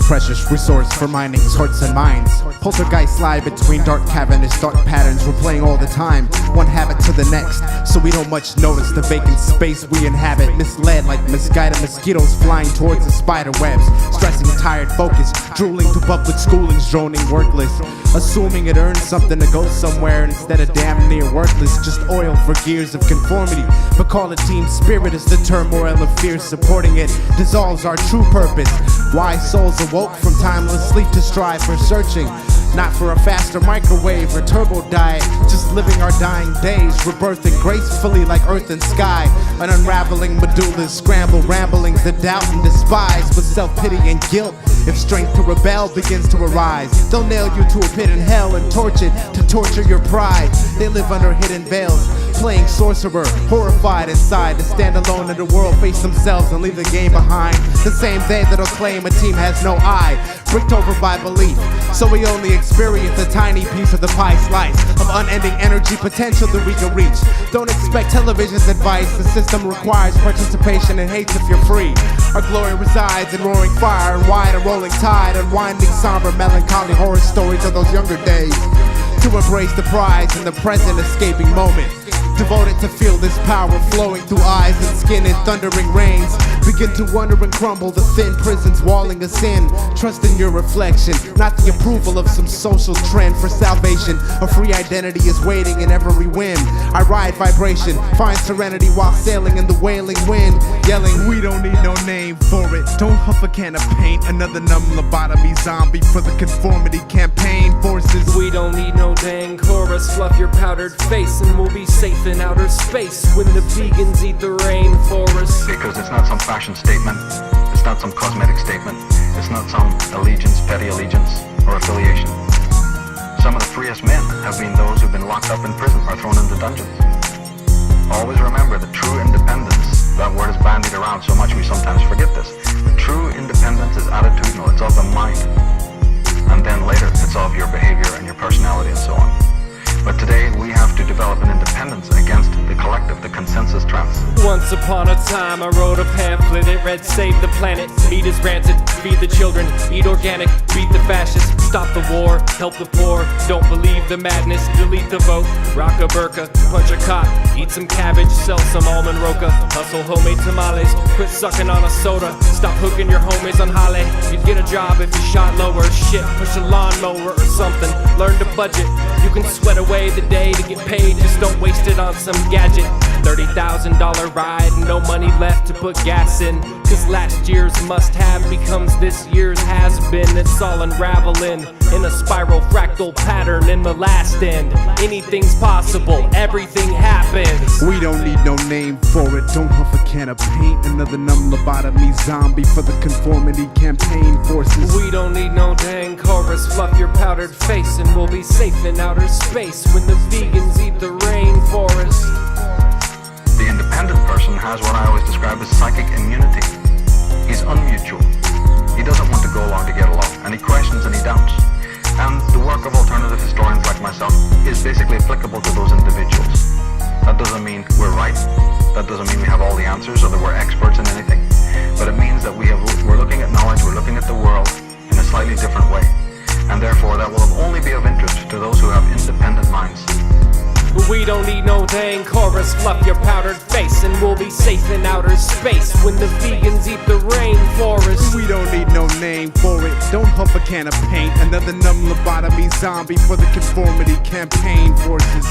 precious resource for mining hearts and minds. Poltergeists lie between dark cavernous dark patterns we're playing all the time, one habit to the next, so we don't much notice the vacant space we inhabit. Misled like misguided mosquitoes flying towards the spider webs, stressing tired focus, drooling through public schoolings, droning workless, assuming it earns something to go somewhere instead of damn near worthless, just oil for gears of conformity. But call it team spirit as the turmoil of fear supporting it dissolves our true purpose. Why souls awoke from timeless sleep to strive for searching, not for a faster microwave or turbo diet, just living our dying days, rebirthing gracefully like earth and sky. An unraveling medullas, scramble ramblings that doubt and despise, with self-pity and guilt. If strength to rebel begins to arise, they'll nail you to a pit in hell and torch it to torture your pride. They live under hidden veils, playing sorcerer, horrified inside to stand alone in the world, face themselves and leave the game behind. The same day that'll claim a team has no eye, bricked over by belief, so we only experience a tiny piece of the pie slice of unending energy potential that we can reach. Don't expect television's advice, the system requires participation and hates if you're free. Our glory resides in roaring fire and wide a rolling tide, unwinding somber melancholy horror stories of those younger days. To embrace the prize in the present escaping moment, devoted to feel this power flowing through eyes and skin in thundering rains. Begin to wonder and crumble the thin prisons walling us in. Trust in your reflection, not the approval of some social trend. For salvation, a free identity is waiting in every whim. I ride vibration, find serenity while sailing in the wailing wind, yelling, we don't need no name for it. Don't huff a can of paint, another numb lobotomy zombie for the conformity campaign forces. We don't need no dang chorus, fluff your powdered face and we'll be safe in outer space when the vegans eat the rainforest. Because it's not some fashion statement, it's not some cosmetic statement, it's not some allegiance, petty allegiance, or affiliation. Some of the freest men have been those who've been locked up in prison or thrown into dungeons. Always remember that true independence, that word is bandied around so much we sometimes forget this. The true independence is attitudinal, it's of the mind. And then later, it's of your behavior and your personality and so on. But today, we have to develop an independence against the collective, the consensus trends. Once upon a time, I wrote a pamphlet, it read, save the planet, meat is rancid, feed the children, eat organic, beat the fascists, stop the war, help the poor, don't believe the madness, delete the vote, rock a burqa, punch a cop, eat some cabbage, sell some almond roca, hustle homemade tamales, quit sucking on a soda, stop hooking your homies on Halle, you'd get a job if you shot lower, shit, push a lawnmower or something, learn to budget, you can sweat away the day to get paid, just don't waste it on some gadget. $30,000 ride, no money left to put gas in, cause last year's must-have becomes this year's has-been. It's all unraveling in a spiral fractal pattern in the last end. Anything's possible, everything happens. We don't need no name for it, don't huff a can of paint, another numb lobotomy zombie for the conformity campaign forces. We don't need no dang chorus, fluff your powdered face and we'll be safe in outer space when the vegans eat the rainforest. The independent person has what I always describe as psychic immunity. He's unmutual. He doesn't want to go along to get along, and he questions and he doubts. And the work of alternative historians like myself is basically applicable to those individuals. That doesn't mean we're right. That doesn't mean we have all the answers or that we're experts in anything. But it means that we're looking at knowledge, we're looking at the world in a slightly different way. And therefore that will only be of interest to those who have independent minds. We don't need no dang chorus, fluff your powdered face and we'll be safe in outer space when the vegans eat the rainforest. We don't need no name for it, don't huff a can of paint, another numb lobotomy zombie for the conformity campaign forces.